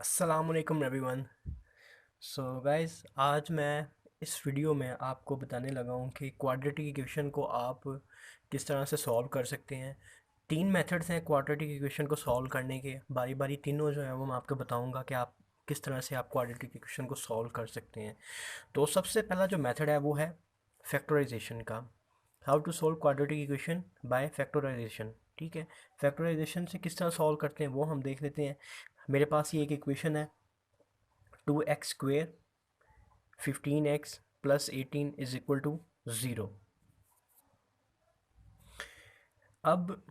अस्सलाम वालेकुम everyone. So guys, आज मैं इस वीडियो में आपको बताने लगा हूँ कि क्वाड्रेटिक इक्वेशन को आप किस तरह से सॉल्व कर सकते हैं। तीन मेथड्स हैं क्वाड्रेटिक इक्वेशन को सॉल्व करने के, बारी बारी तीनों जो है वो मैं आपको बताऊँगा कि आप किस तरह से आप क्वाड्रेटिक इक्वेशन को सॉल्व कर सकते हैं। तो सबसे पहला जो मेथड है वो है फैक्टराइजेशन का। How to solve quadratic equation by factorisation. ठीक है, फैक्टराइजेशन से किस तरह सॉल्व करते हैं वो हम देख लेते हैं। मेरे पास ये एक इक्वेशन है, 2x² 15x plus 18 is equal to 0। अब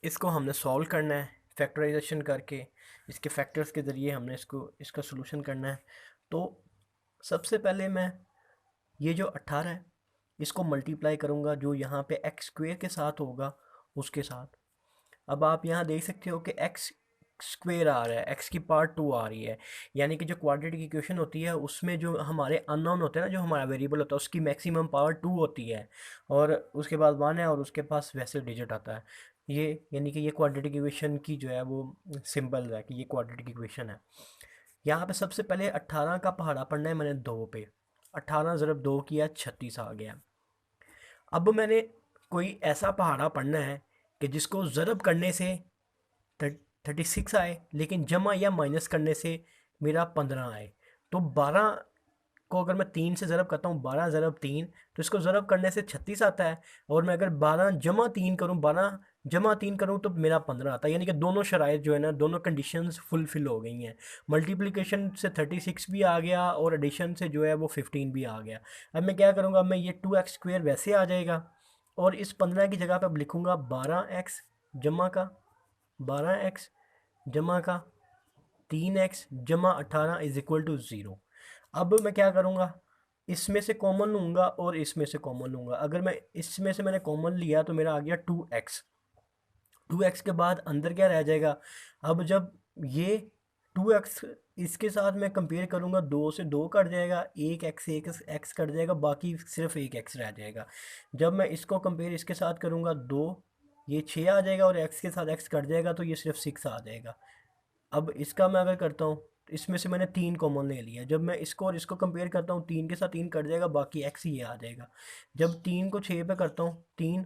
इसको हमने सॉल्व करना है फैक्टराइजेशन करके, इसके फैक्टर्स के ज़रिए हमने इसका सोल्यूशन करना है। तो सबसे पहले मैं ये जो 18 है इसको मल्टीप्लाई करूँगा जो यहाँ पे x² के साथ होगा उसके साथ। अब आप यहाँ देख सकते हो कि एक्स स्क्वेयर आ रहा है, एक्स की पावर 2 आ रही है, यानी कि जो क्वाड्रेटिक इक्वेशन होती है उसमें जो हमारे अननोन होते हैं ना, जो हमारा वेरिएबल होता है उसकी मैक्सिमम पावर 2 होती है और उसके बाद 1 है और उसके पास वैसे डिजिट आता है। ये यानी कि ये क्वाड्रेटिक इक्वेशन की जो है वो सिंबल है कि ये क्वाड्रेटिक इक्वेशन है। यहाँ पे सबसे पहले 18 का पहाड़ा पढ़ना है मैंने 2 पे। 18 ज़रब 2 किया 36 आ गया। अब मैंने कोई ऐसा पहाड़ा पढ़ना है कि जिसको ज़रब करने से 36 आए, लेकिन जमा या माइनस करने से मेरा 15 आए। तो 12 को अगर मैं 3 से ज़रब करता हूँ, 12 ज़रब 3, तो इसको ज़रब करने से 36 आता है। और मैं अगर 12 जमा 3 करूँ, 12 जमा 3 करूँ तो मेरा 15 आता है, यानी कि दोनों शराइत जो है ना, दोनों कंडीशंस फुलफिल हो गई हैं। मल्टीप्लिकेशन से 36 भी आ गया और एडिशन से जो है वो 15 भी आ गया। अब मैं क्या करूँगा, अब मैं ये 2x² वैसे आ जाएगा और इस 15 की जगह पर अब लिखूँगा 12x जमा का 12x जमा का 3x जमा 18 इज इक्वल टू 0। अब मैं क्या करूँगा, इसमें से कॉमन लूँगा और इसमें से कॉमन लूँगा। अगर मैं इसमें से मैंने कॉमन लिया तो मेरा आ गया 2x। 2x के बाद अंदर क्या रह जाएगा। अब जब ये 2x इसके साथ मैं कंपेयर करूँगा, 2 से 2 कट जाएगा, एक x कट जाएगा, बाकी सिर्फ एक x रह जाएगा। जब मैं इसको कंपेयर इसके साथ करूँगा, 2 ये 6 आ जाएगा और x के साथ x कट जाएगा तो ये सिर्फ 6 आ जाएगा। अब इसका मैं अगर करता हूँ तो इसमें से मैंने 3 कॉमन ले लिया। जब मैं इसको और इसको कंपेयर करता हूँ, 3 के साथ 3 कट जाएगा, बाकी x ही आ जाएगा। जब 3 को 6 पे करता हूँ, 3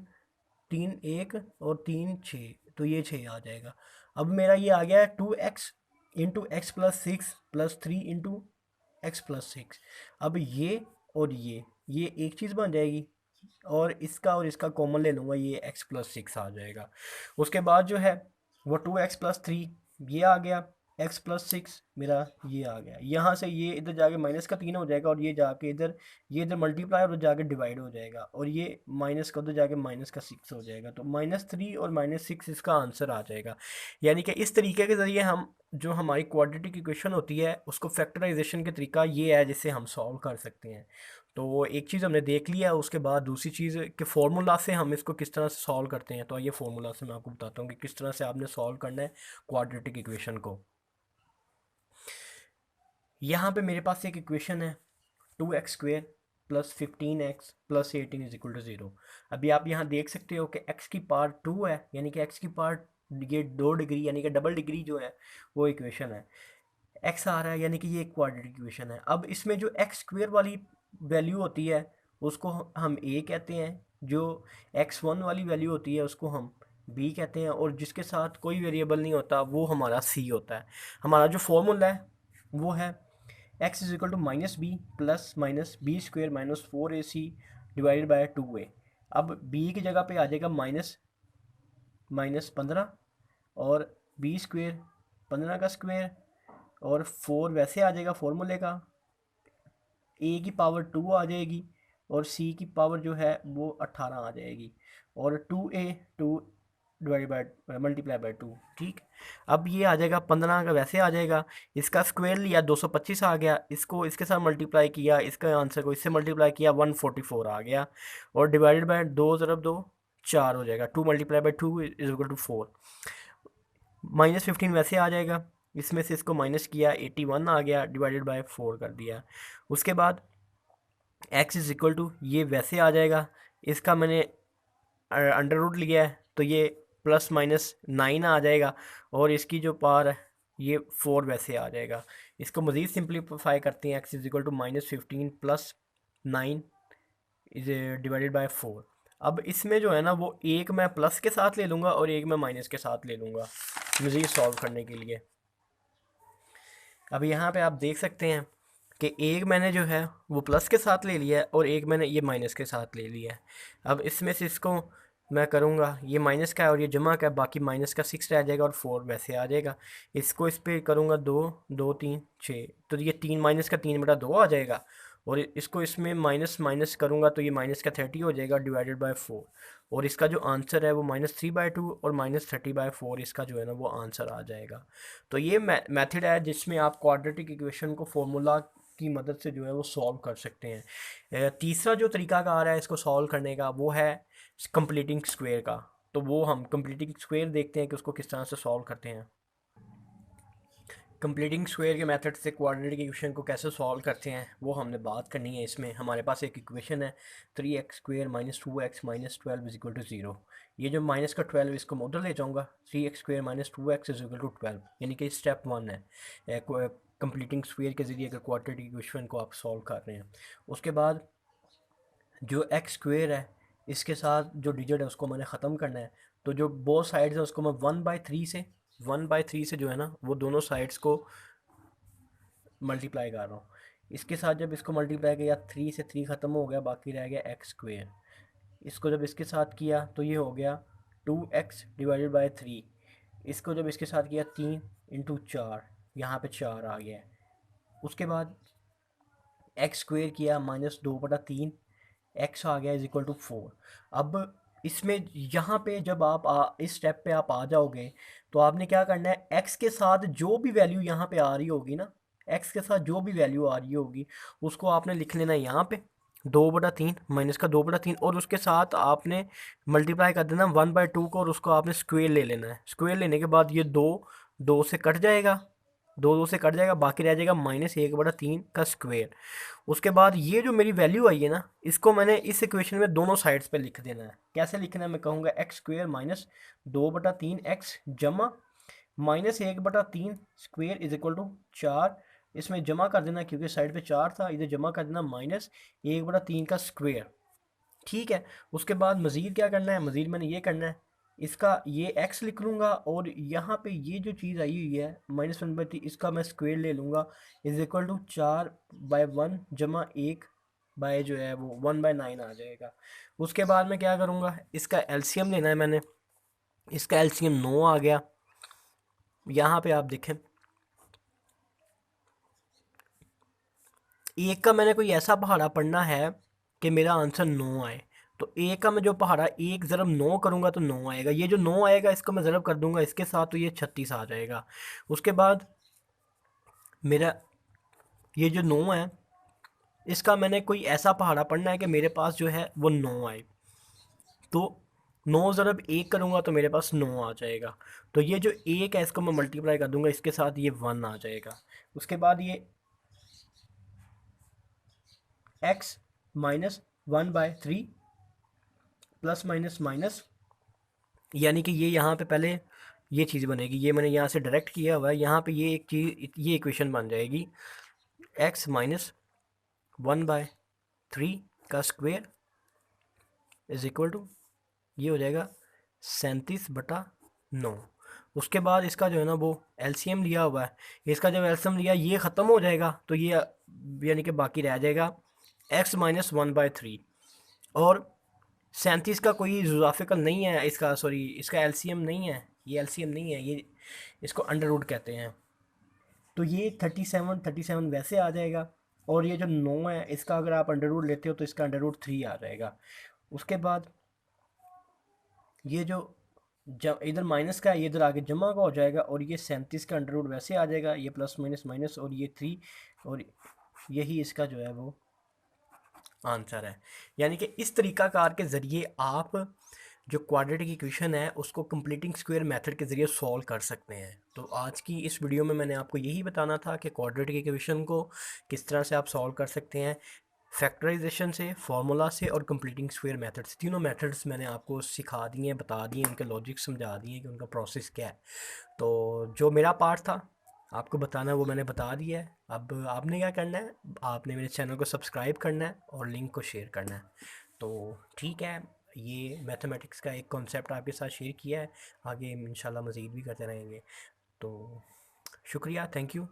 3 1 और 3 6, तो ये 6 आ जाएगा। अब मेरा ये आ गया है 2x into x plus 6 plus 3 into x plus 6। अब ये और ये एक चीज़ बन जाएगी और इसका कॉमन ले लूँगा, ये एक्स प्लस 6 आ जाएगा। उसके बाद जो है वो 2x प्लस 3 ये आ गया, एक्स प्लस 6 मेरा ये आ गया। यहाँ से ये इधर जाके माइनस का 3 हो जाएगा और ये जाके इधर, ये इधर मल्टीप्लाई और जाके डिवाइड हो जाएगा और ये माइनस का उधर जाके माइनस का 6 हो जाएगा। तो -3 और -6 इसका आंसर आ जाएगा। यानी कि इस तरीके के ज़रिए हम जो हमारी क्वाड्रेटिक इक्वेशन होती है उसको फैक्टराइजेशन के तरीका ये है जिससे हम सॉल्व कर सकते हैं। तो एक चीज़ हमने देख लिया, उसके बाद दूसरी चीज़ कि फार्मूला से हम इसको किस तरह से सॉल्व करते हैं। तो आइए फार्मूला से मैं आपको बताता हूँ कि किस तरह से आपने सॉल्व करना है क्वाड्रेटिक इक्वेशन को। यहाँ पे मेरे पास एक इक्वेशन है, 2x² plus 15x plus 18 is equal to 0। अभी आप यहाँ देख सकते हो कि x की पावर 2 है, यानी कि x की पावर ये 2 डिग्री यानी कि डबल डिग्री जो है वो इक्वेशन है। x आ रहा है यानी कि ये क्वाड्रेटिक इक्वेशन है। अब इसमें जो x² वाली वैल्यू होती है उसको हम a कहते हैं, जो x1 वाली वैल्यू होती है उसको हम b कहते हैं, और जिसके साथ कोई वेरिएबल नहीं होता वो हमारा c होता है। हमारा जो फॉर्मूला है वो है x is equal to -b plus minus b² -4ac divided by 2a। अब b की जगह पे आ जाएगा -15 और b² 15 का स्क्वायर और 4 वैसे आ जाएगा फॉर्मूले का, ए की पावर 2 आ जाएगी और सी की पावर जो है वो 18 आ जाएगी और 2 डिवाइड बाय मल्टीप्लाई बाय 2। ठीक, अब ये आ जाएगा 15 का वैसे आ जाएगा, इसका स्क्वायर लिया 225 आ गया, इसको इसके साथ मल्टीप्लाई किया, इसका आंसर को इससे मल्टीप्लाई किया 144 आ गया और डिवाइडेड बाय 2 ज़रब 2 4 हो जाएगा। 2 multiply by 2 is equal to 4। -15 वैसे आ जाएगा, इसमें से इसको माइनस किया 81 आ गया, डिवाइडेड बाय 4 कर दिया। उसके बाद x इज़ इक्वल टू ये वैसे आ जाएगा, इसका मैंने अंडर रूट लिया है तो ये +-9 आ जाएगा और इसकी जो पावर है ये 4 वैसे आ जाएगा। इसको मज़ीद सिंप्लीफाई करते हैं, x is equal to -15 plus 9 is divided by 4। अब इसमें जो है ना वो एक मैं प्लस के साथ ले लूँगा और एक मैं माइनस के साथ ले लूँगा मज़ीद सॉल्व करने के लिए। अब यहाँ पे आप देख सकते हैं कि एक मैंने जो है वो प्लस के साथ ले लिया है और एक मैंने ये माइनस के साथ ले लिया है। अब इसमें से इसको मैं करूँगा, ये माइनस का है और ये जमा का है, बाकी माइनस का 6 रह जाएगा और 4 वैसे आ जाएगा। इसको इस पर करूँगा 2 2 3 6, तो ये 3 माइनस का 3/2 आ जाएगा। और इसको इसमें माइनस माइनस करूँगा तो ये माइनस का 30 हो जाएगा डिवाइडेड बाय 4। और इसका जो आंसर है वो -3/2 और -30/4 इसका जो है ना वो आंसर आ जाएगा। तो ये मेथड है जिसमें आप क्वाड्रेटिक इक्वेशन को फॉर्मूला की मदद से जो है वो सॉल्व कर सकते हैं। तीसरा जो तरीकाकार है इसको सॉल्व करने का वो है कंप्लीटिंग स्क्वायर का। तो वो हम कंप्लीटिंग स्क्वायर देखते हैं कि उसको किस तरह से सॉल्व करते हैं। कंप्लीटिंग स्क्वायर के मेथड से क्वाड्रेटिक इक्वेशन को कैसे सॉल्व करते हैं वो हमने बात करनी है। इसमें हमारे पास एक इक्वेशन है 3x² - 2x - 12 = 0। ये जो माइनस का 12 इसको मैं उधर ले जाऊँगा, 3x² - 2x = 12, यानी कि स्टेप 1 है कंप्लीटिंग स्क्वायर के ज़रिए अगर क्वाड्रेटिक इक्वेशन को आप सॉल्व कर रहे हैं। उसके बाद जो x² है इसके साथ जो डिजिट है उसको मैंने ख़त्म करना है। तो जो बोथ साइड्स हैं उसको मैं 1/3 से जो है ना वो दोनों साइड्स को मल्टीप्लाई कर रहा हूँ। इसके साथ जब इसको मल्टीप्लाई किया 3 से 3 ख़त्म हो गया, बाकी रह गया x²। इसको जब इसके साथ किया तो ये हो गया 2x डिवाइडेड बाय 3। इसको जब इसके साथ किया 3 × 4, यहाँ पे 4 आ गया है। उसके बाद x² किया -2/3, x आ गया = 4। अब इसमें यहाँ पे जब आप इस स्टेप पे आप आ जाओगे तो आपने क्या करना है, x के साथ जो भी वैल्यू यहाँ पे आ रही होगी ना, x के साथ जो भी वैल्यू आ रही होगी उसको आपने लिख लेना है यहाँ पे 2/3 माइनस का 2/3, और उसके साथ आपने मल्टीप्लाई कर देना 1/2 को और उसको आपने स्क्वायर ले लेना है। स्क्वायर लेने के बाद ये 2 2 से कट जाएगा, 2 2 से कट जाएगा, बाकी रह जाएगा -1/3 का स्क्वायर। उसके बाद ये जो मेरी वैल्यू आई है ना इसको मैंने इस इक्वेशन में दोनों साइड्स पे लिख देना है। कैसे लिखना है, मैं कहूँगा x² - 2/3x जमा -1/3 स्क्वायर = 4। इसमें जमा कर देना क्योंकि साइड पे 4 था, इधर जमा कर देना -1/3 का स्क्वायर। ठीक है। उसके बाद मज़ीद क्या करना है, मज़ीद मैंने ये करना है, इसका ये x लिख लूँगा और यहाँ पे ये जो चीज़ आई हुई है -1/3 इसका मैं स्क्वायर ले लूँगा = 4/1 जमा 1 बाय जो है वो 1/9 आ जाएगा। उसके बाद मैं क्या करूँगा, इसका एलसीएम लेना है मैंने, इसका एलसीएम 9 आ गया। यहाँ पे आप देखें एक का मैंने कोई ऐसा पहाड़ा पढ़ना है कि मेरा आंसर 9 आए। तो एक का मैं जो पहाड़ा 1 ज़रब 9 करूँगा तो 9 आएगा। ये जो 9 आएगा इसको मैं ज़रब कर दूंगा इसके साथ तो ये 36 आ जाएगा। उसके बाद मेरा ये जो 9 है इसका मैंने कोई ऐसा पहाड़ा पढ़ना है कि मेरे पास जो है वो 9 आए। तो 9 ज़रब 1 करूँगा तो मेरे पास 9 आ जाएगा। तो ये जो 1 है इसको मैं मल्टीप्लाई कर दूंगा इसके साथ, ये 1 आ जाएगा। उसके बाद ये x - 1/3 प्लस माइनस माइनस, यानी कि ये यहाँ पे पहले ये चीज़ बनेगी, ये मैंने यहाँ से डायरेक्ट किया हुआ है, यहाँ पे ये एक चीज़ ये इक्वेशन बन जाएगी x - 1/3 का स्क्वायर = ये हो जाएगा 37/9। उसके बाद इसका जो है ना वो एलसीएम लिया हुआ है, इसका जब एलसीएम लिया ये ख़त्म हो जाएगा तो ये यानी कि बाकी रह जाएगा x - 1/3। और 37 का कोई जुज़ाफ़िकल नहीं है, इसका सॉरी इसका एलसीएम नहीं है, ये एलसीएम नहीं है, ये इसको अंडर रूट कहते हैं। तो ये 37 वैसे आ जाएगा। और ये जो 9 है इसका अगर आप अंडर रूट लेते हो तो इसका अंडर रूट 3 आ जाएगा। उसके बाद ये जो इधर माइनस का है ये इधर आगे जमा का हो जाएगा और ये 37 का अंडर रूट वैसे आ जाएगा, ये प्लस माइनस माइनस और ये 3, और यही इसका जो है वो आंसर है। यानी कि इस तरीक़ाकार के ज़रिए आप जो क्वाड्रेटिक इक्वेशन है उसको कंप्लीटिंग स्क्वायर मेथड के ज़रिए सॉल्व कर सकते हैं। तो आज की इस वीडियो में मैंने आपको यही बताना था कि क्वाड्रेटिक इक्वेशन को किस तरह से आप सॉल्व कर सकते हैं, फैक्टराइजेशन से, फार्मूला से और कंप्लीटिंग स्क्वायर मेथड से। तीनों मेथड्स मैंने आपको सिखा दिए हैं, बता दिए, उनके लॉजिक समझा दिए कि उनका प्रोसेस क्या है। तो जो मेरा पार्ट था आपको बताना वो मैंने बता दिया है। अब आपने क्या करना है, आपने मेरे चैनल को सब्सक्राइब करना है और लिंक को शेयर करना है। तो ठीक है, ये मैथमेटिक्स का एक कॉन्सेप्ट आपके साथ शेयर किया है, आगे इंशाल्लाह मज़ीद भी करते रहेंगे। तो शुक्रिया, थैंक यू।